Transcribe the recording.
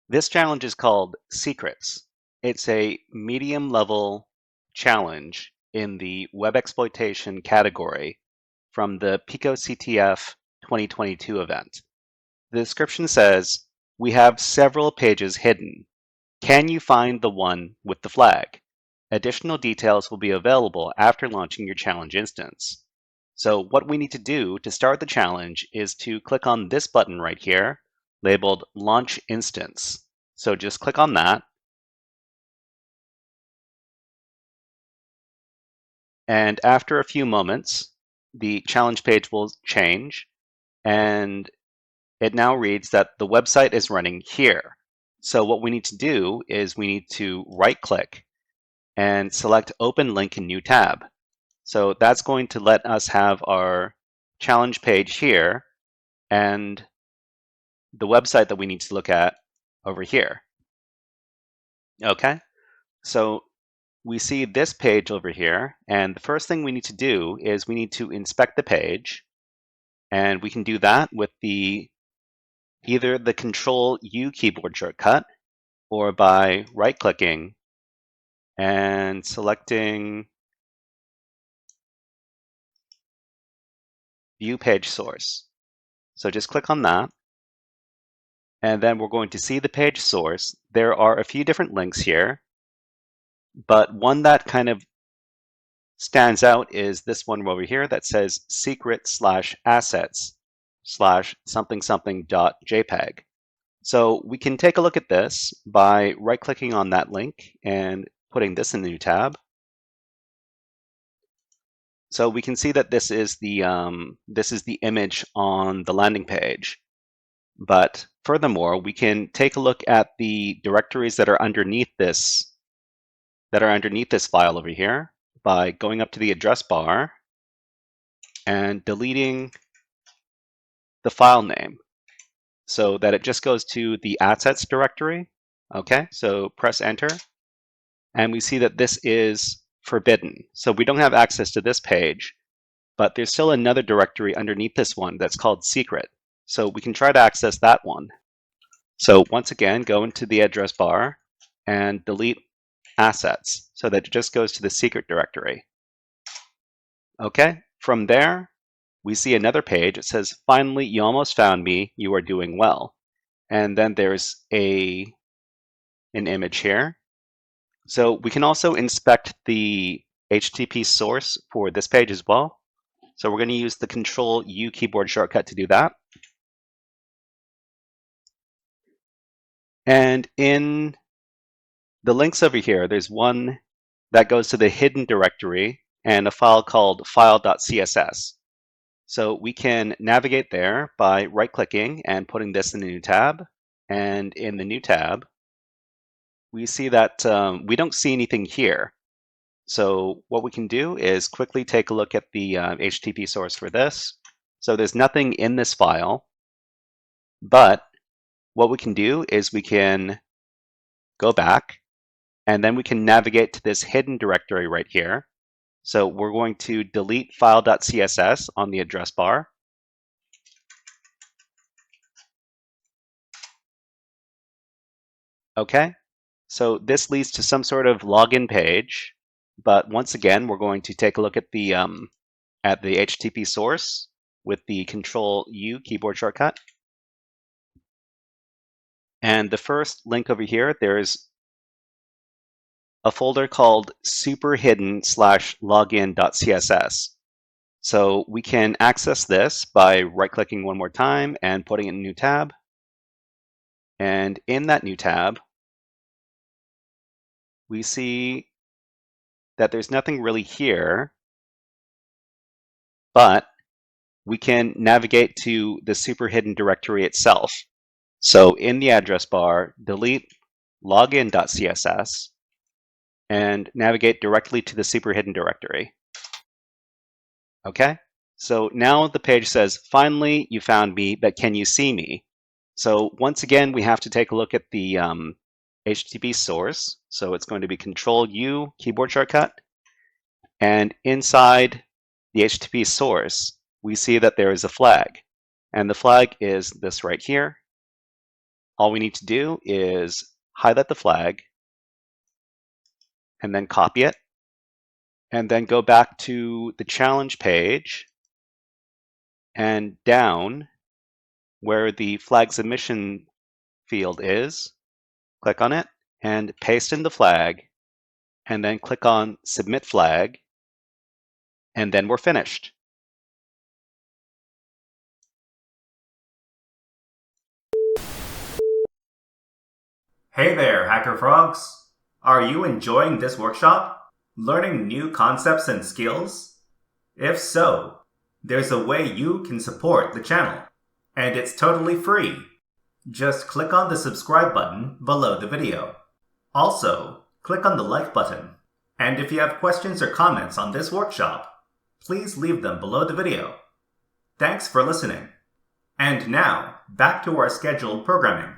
This challenge is called Secrets. It's a medium level challenge in the web exploitation category from the picoCTF 2022 event. The description says, "We have several pages hidden. Can you find the one with the flag? Additional details will be available after launching your challenge instance." So what we need to do to start the challenge is to click on this button right here, labeled Launch Instance. So just click on that. And after a few moments, the challenge page will change, and it now reads that the website is running here. So what we need to do is we need to right-click and select Open Link in New Tab. So that's going to let us have our challenge page here and the website that we need to look at over here. Okay, so we see this page over here, and the first thing we need to do is we need to inspect the page, and we can do that with either the Control-U keyboard shortcut or by right-clicking and selecting View Page Source. So just click on that, and then we're going to see the page source. There are a few different links here, but one that kind of stands out is this one over here that says secret/assets/something-something.jpg. So we can take a look at this by right-clicking on that link and putting this in the new tab. So we can see that this is the image on the landing page. But furthermore, we can take a look at the directories that are underneath this file over here by going up to the address bar and deleting the file name so that it just goes to the assets directory. Okay, so press enter, and we see that this is forbidden. So we don't have access to this page, but there's still another directory underneath this one that's called secret. So we can try to access that one. So once again, go into the address bar and delete assets so that it just goes to the secret directory. Okay, from there, we see another page. It says, "Finally, you almost found me. You are doing well." And then there's an image here. So we can also inspect the HTTP source for this page as well. So we're going to use the Control-U keyboard shortcut to do that. And in the links over here, there's one that goes to the hidden directory and a file called file.css. So we can navigate there by right-clicking and putting this in the new tab. And in the new tab, we see that we don't see anything here. So what we can do is quickly take a look at the HTTP source for this. So there's nothing in this file, but what we can do is we can go back, and then we can navigate to this hidden directory right here. So we're going to delete file.css on the address bar. Okay, so this leads to some sort of login page, but once again, we're going to take a look at the HTTP source with the Control-U keyboard shortcut. And the first link over here, there's a folder called superhidden/login.css. So we can access this by right-clicking one more time and putting it in a new tab. And in that new tab, we see that there's nothing really here, but we can navigate to the super hidden directory itself. So in the address bar, delete login.css and navigate directly to the super hidden directory. Okay, so now the page says, "Finally, you found me, but can you see me?" So once again, we have to take a look at the HTTP source. So it's going to be Control-U keyboard shortcut. And inside the HTTP source, we see that there is a flag. And the flag is this right here. All we need to do is highlight the flag and then copy it. And then go back to the challenge page and down where the flag submission field is, click on it and paste in the flag, and then click on Submit Flag, and then we're finished. Hey there, HackerFrogs! Are you enjoying this workshop? Learning new concepts and skills? If so, there's a way you can support the channel, and it's totally free. Just click on the subscribe button below the video. Also, click on the like button. And if you have questions or comments on this workshop, please leave them below the video. Thanks for listening. And now, back to our scheduled programming.